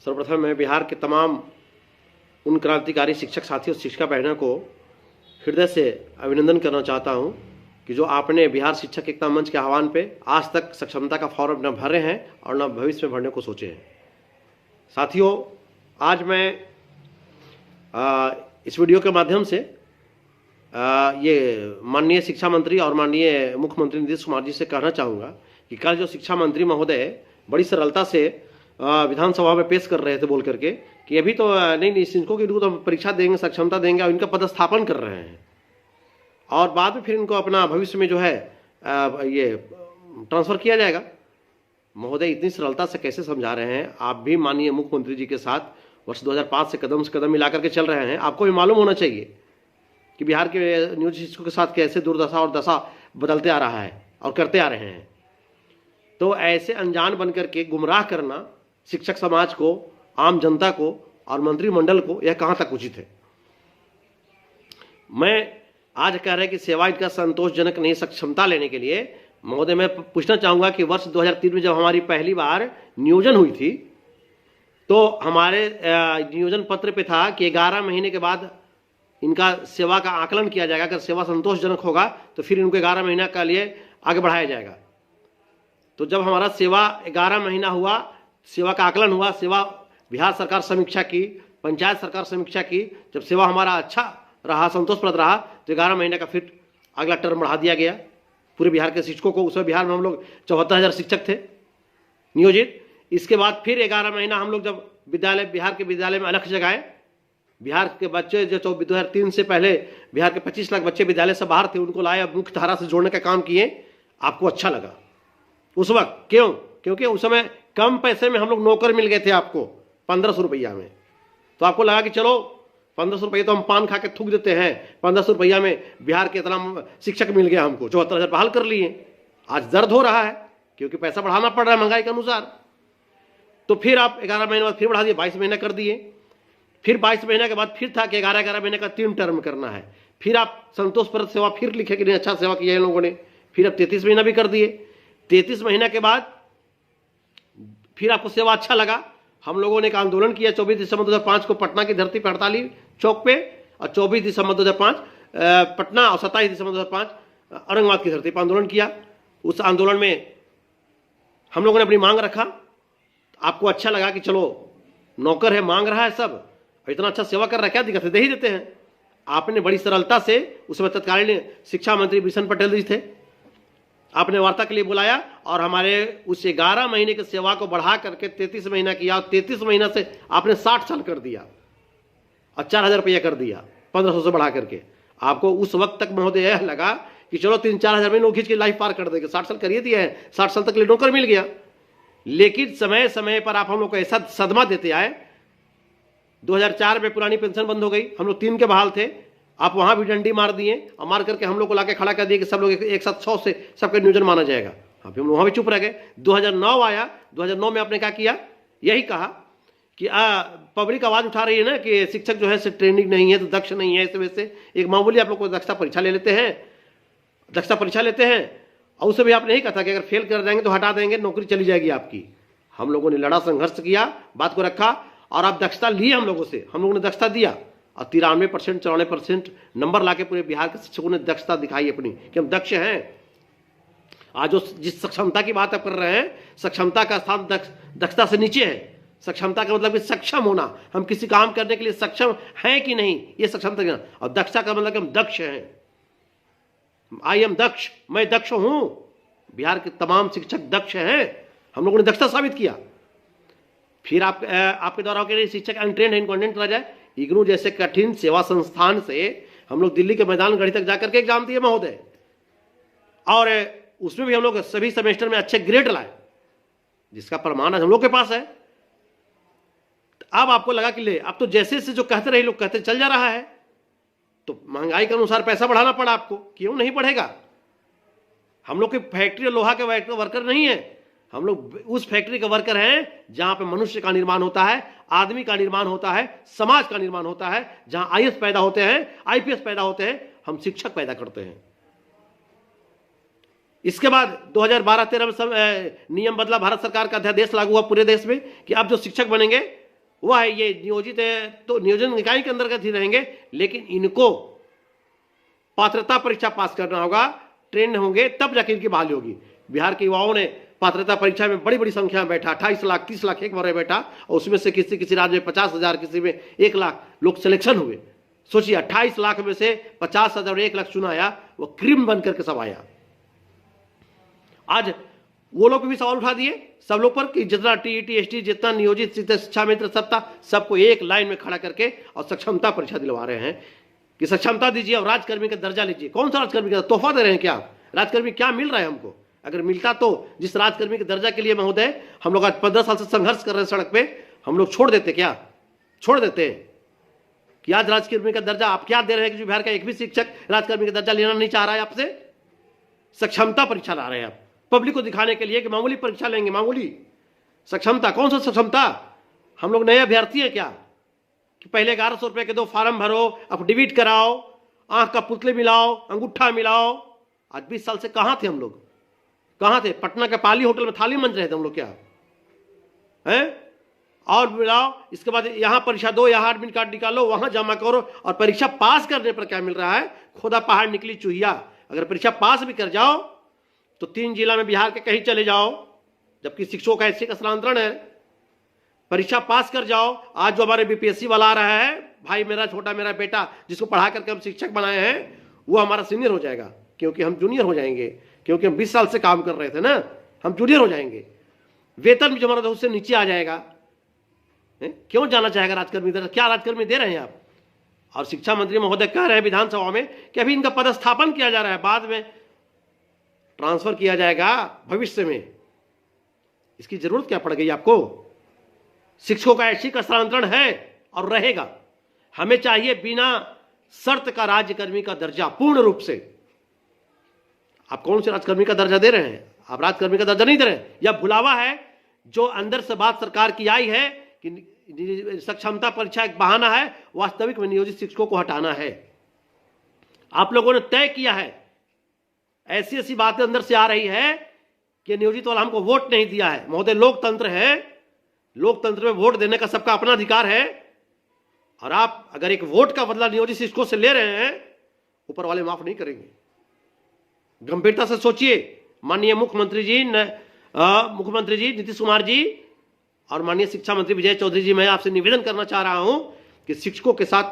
सर्वप्रथम मैं बिहार के तमाम उन क्रांतिकारी शिक्षक साथियों शिक्षिका बहनों को हृदय से अभिनंदन करना चाहता हूं कि जो आपने बिहार शिक्षक एकता मंच के आह्वान पे आज तक सक्षमता का फॉर्म न भरे हैं और न भविष्य में भरने को सोचे हैं। साथियों, आज मैं इस वीडियो के माध्यम से ये माननीय शिक्षा मंत्री और माननीय मुख्यमंत्री नीतीश कुमार जी से कहना चाहूँगा कि कल जो शिक्षा मंत्री महोदय बड़ी सरलता से विधानसभा में पेश कर रहे थे बोल करके कि अभी तो नहीं इनको की तो परीक्षा देंगे, सक्षमता देंगे और इनका पदस्थापन कर रहे हैं और बाद में फिर इनको अपना भविष्य में जो है ये ट्रांसफर किया जाएगा। महोदय इतनी सरलता से कैसे समझा रहे हैं? आप भी माननीय मुख्यमंत्री जी के साथ वर्ष 2005 से कदम मिला करके चल रहे हैं। आपको भी मालूम होना चाहिए कि बिहार के नियोजित शिक्षकों के साथ कैसे दुर्दशा और दशा बदलते आ रहा है और करते आ रहे हैं। तो ऐसे अनजान बन करके गुमराह करना शिक्षक समाज को, आम जनता को और मंत्रिमंडल को, यह कहां तक उचित है? मैं आज कह रहे कि सेवा इनका संतोषजनक नहीं। सक्षमता लेने के लिए महोदय मैं पूछना चाहूंगा कि वर्ष 2003 में जब हमारी पहली बार नियोजन हुई थी तो हमारे नियोजन पत्र पे था कि 11 महीने के बाद इनका सेवा का आकलन किया जाएगा। अगर सेवा संतोषजनक होगा तो फिर इनको 11 महीना के लिए आगे बढ़ाया जाएगा। तो जब हमारा सेवा 11 महीना हुआ, सेवा का आकलन हुआ, सेवा बिहार सरकार समीक्षा की, पंचायत सरकार समीक्षा की, जब सेवा हमारा अच्छा रहा, संतोषप्रद रहा, तो 11 महीने का फिर अगला टर्म बढ़ा दिया गया पूरे बिहार के शिक्षकों को। उसमें बिहार में हम लोग 74,000 शिक्षक थे नियोजित। इसके बाद फिर 11 महीना हम लोग जब विद्यालय, बिहार के विद्यालय में अलग जगह, बिहार के बच्चे जो 2003 से पहले बिहार के 25 लाख बच्चे विद्यालय से बाहर थे, उनको लाए, मुख्य धारा से जोड़ने का काम किए। आपको अच्छा लगा उस वक्त, क्यों? क्योंकि उस समय कम पैसे में हम लोग नौकर मिल गए थे आपको 1500 रुपया में। तो आपको लगा कि चलो 1500 रुपया तो हम पान खा के थूक देते हैं, 1500 रुपया में बिहार के इतना शिक्षक मिल गया हमको, 74,000 बहाल कर लिए। आज दर्द हो रहा है क्योंकि पैसा बढ़ाना पड़ रहा है महंगाई के अनुसार। तो फिर आप 11 महीने बाद फिर बढ़ा दिए, 22 महीने कर दिए। फिर 22 महीने के बाद फिर था कि 11 महीने का 3 टर्म करना है। फिर आप संतोषप्रद सेवा फिर लिखे कि नहीं अच्छा सेवा किया है लोगों ने। फिर अब 33 महीना भी कर दिए। 33 महीने के बाद फिर आपको सेवा अच्छा लगा। हम लोगों ने एक आंदोलन किया 24 दिसंबर 2005 को पटना की धरती पर हड़ताली चौक पे, और 24 दिसंबर 2005 पटना और 27 दिसंबर 2005 औरंगाबाद की धरती पर आंदोलन किया। उस आंदोलन में हम लोगों ने अपनी मांग रखा। आपको अच्छा लगा कि चलो नौकर है, मांग रहा है सब, इतना अच्छा सेवा कर रहा है, क्या दिक्कत है, दे ही देते हैं। आपने बड़ी सरलता से, उसमें तत्कालीन शिक्षा मंत्री बिशन पटेल जी थे, आपने वार्ता के लिए बुलाया और हमारे उस 11 महीने की सेवा को बढ़ा करके 33 महीना किया। 33 महीना से आपने 60 साल कर दिया और 4,000 रुपया कर दिया 1500 से बढ़ा करके। आपको उस वक्त तक महोदय यह लगा कि चलो 3-4 हजार में लोग खींच के लाइफ पार कर देंगे। 60 साल करिए दिया है, 60 साल तक नौकर मिल गया। लेकिन समय समय पर आप हम लोग को ऐसा सदमा देते आए। 2004 में पुरानी पेंशन बंद हो गई, हम लोग 3 के बहाल थे, आप वहां भी डंडी मार दिए और मार करके हम लोग को लाके खड़ा कर दिए कि सब लोग एक साथ 100 से सबका नियोजन माना जाएगा। हम वहां भी चुप रह गए। 2009 आया, 2009 में आपने क्या किया? यही कहा कि पब्लिक आवाज उठा रही है ना कि शिक्षक जो है ट्रेनिंग नहीं है, तो दक्ष नहीं है, इस वजह से एक मामूली आप लोग को दक्षता परीक्षा ले लेते हैं, दक्षता परीक्षा लेते हैं और उससे भी आपने यही कहा था कि अगर फेल कर जाएंगे तो हटा देंगे, नौकरी चली जाएगी आपकी। हम लोगों ने लड़ा, संघर्ष किया, बात को रखा और आप दक्षता लिए हम लोगों से। हम लोगों ने दक्षता दिया और 93%, 94% नंबर लाके पूरे बिहार के शिक्षकों ने दक्षता दिखाई अपनी कि हम दक्ष हैं। आज जो जिस सक्षमता की बात आप कर रहे हैं, सक्षमता का स्थान दक्षता से नीचे है। सक्षमता का मतलब कि सक्षम होना, हम किसी काम करने के लिए सक्षम हैं कि नहीं, ये सक्षमता का। और दक्षता का मतलब कि हम दक्ष हैं। आई एम दक्ष, मैं दक्ष हूं। बिहार के तमाम शिक्षक दक्ष हैं, हम लोगों ने दक्षता साबित किया। फिर आपके द्वारा शिक्षक अनट्रेंड है, इनको अनट्रेंड करा जाए। इग्नू जैसे कठिन सेवा संस्थान से हम लोग दिल्ली के मैदान गढ़ी तक जाकर के एग्जाम दिए महोदय, और उसमें भी हम लोग सभी सेमेस्टर में अच्छे ग्रेड लाए, जिसका प्रमाण हम लोग के पास है। अब आपको लगा कि ले अब तो जैसे से जो कहते रहे लोग कहते चल जा रहा है, तो महंगाई के अनुसार पैसा बढ़ाना पड़ा आपको। क्यों नहीं बढ़ेगा? हम लोग की फैक्ट्री लोहा के वर्कर नहीं है, हम लोग उस फैक्ट्री के वर्कर हैं जहां पे मनुष्य का निर्माण होता है, आदमी का निर्माण होता है, समाज का निर्माण होता है, जहां आईएएस पैदा होते हैं, आईपीएस पैदा होते हैं, हम शिक्षक पैदा करते हैं। इसके बाद 2012-13 में नियम बदला, भारत सरकार का अध्यादेश लागू हुआ पूरे देश में कि अब जो शिक्षक बनेंगे वह है ये नियोजित है तो नियोजन निकाय के अंतर्गत ही रहेंगे, लेकिन इनको पात्रता परीक्षा पास करना होगा, ट्रेंड होंगे तब जाके इनकी बहाली होगी। बिहार के युवाओं ने पात्रता परीक्षा में बड़ी बड़ी संख्या में बैठा, 28 लाख 30 लाख एक बार बैठा, और उसमें से किसी राज्य में 50,000, किसी में 1 लाख लोग सिलेक्शन हुए। सोचिए 28 लाख में से 50,000 और 1 लाख चुना आया, वो क्रीम बन करके सब आया। आज वो लोग भी सवाल उठा दिए सब लोग पर कि जितना टीईटी एसटी जितना नियोजित शिक्षा मित्र सब था, सबको एक लाइन में खड़ा करके और सक्षमता परीक्षा दिलवा रहे हैं कि सक्षमता दीजिए और राजकर्मी का दर्जा लीजिए। कौन सा राजकर्मी का तोहफा दे रहे हैं क्या? राजकर्मी क्या मिल रहा है हमको? अगर मिलता तो जिस राजकर्मी के दर्जा के लिए महोदय हम लोग आज 15 साल से संघर्ष कर रहे हैं सड़क पे, हम लोग छोड़ देते क्या? छोड़ देते कि आज राजकर्मी का दर्जा आप क्या दे रहे हैं कि बिहार का एक भी शिक्षक राजकर्मी का दर्जा लेना नहीं चाह रहा है आपसे? सक्षमता परीक्षा ला रहे हैं आप पब्लिक को दिखाने के लिए कि मामूली परीक्षा लेंगे, मामूली सक्षमता। कौन सा सक्षमता? हम लोग नए अभ्यर्थी हैं क्या कि पहले 1100 रुपए के 2 फार्म भरो, अफिडेविट कराओ, आंख का पुतले मिलाओ, अंगूठा मिलाओ। आज 20 साल से कहां थे हम लोग? कहां थे? पटना के पाली होटल में थाली मंच रहे थे हम लोग क्या है? और मिलाओ, इसके बाद यहां परीक्षा दो, यहां एडमिट कार्ड निकालो, वहां जमा करो, और परीक्षा पास करने पर क्या मिल रहा है? खुदा पहाड़ निकली चूहिया। अगर परीक्षा पास भी कर जाओ तो 3 जिला में बिहार के कहीं चले जाओ, जबकि शिक्षकों का ऐसे का स्थानांतरण है। परीक्षा पास कर जाओ। आज जो हमारे बीपीएससी वाला आ रहा है, भाई मेरा छोटा मेरा बेटा जिसको पढ़ा करके हम शिक्षक बनाए हैं, वो हमारा सीनियर हो जाएगा, क्योंकि हम जूनियर हो जाएंगे, क्योंकि हम 20 साल से काम कर रहे थे ना, हम जूनियर हो जाएंगे। वेतन भी जो हमारा उससे नीचे आ जाएगा। क्यों जाना चाहेगा राजकर्मी? क्या राजकर्मी दे रहे हैं आप? और शिक्षा मंत्री महोदय कह रहे हैं विधानसभा में कि अभी इनका पदस्थापन किया जा रहा है, बाद में ट्रांसफर किया जाएगा भविष्य में। इसकी जरूरत क्या पड़ गई आपको? शिक्षकों का ऐच्छिक स्थानांतरण है और रहेगा। हमें चाहिए बिना शर्त का राज्यकर्मी का दर्जा, पूर्ण रूप से। आप कौन से राजकर्मी का दर्जा दे रहे हैं? आप राजकर्मी का दर्जा नहीं दे रहे हैं। यह भुलावा है जो अंदर से बात सरकार की आई है कि सक्षमता परीक्षा एक बहाना है, वास्तविक में नियोजित शिक्षकों को हटाना है। आप लोगों ने तय किया है, ऐसी ऐसी बातें अंदर से आ रही है कि नियोजित वाला हमको वोट नहीं दिया है। महोदय लोकतंत्र है, लोकतंत्र में वोट देने का सबका अपना अधिकार है, और आप अगर एक वोट का बदला नियोजित शिक्षकों से ले रहे हैं, ऊपर वाले माफ नहीं करेंगे। गंभीरता से सोचिए। माननीय मुख्यमंत्री जी नीतीश कुमार जी और माननीय शिक्षा मंत्री विजय चौधरी जी, मैं आपसे निवेदन करना चाह रहा हूं कि शिक्षकों के साथ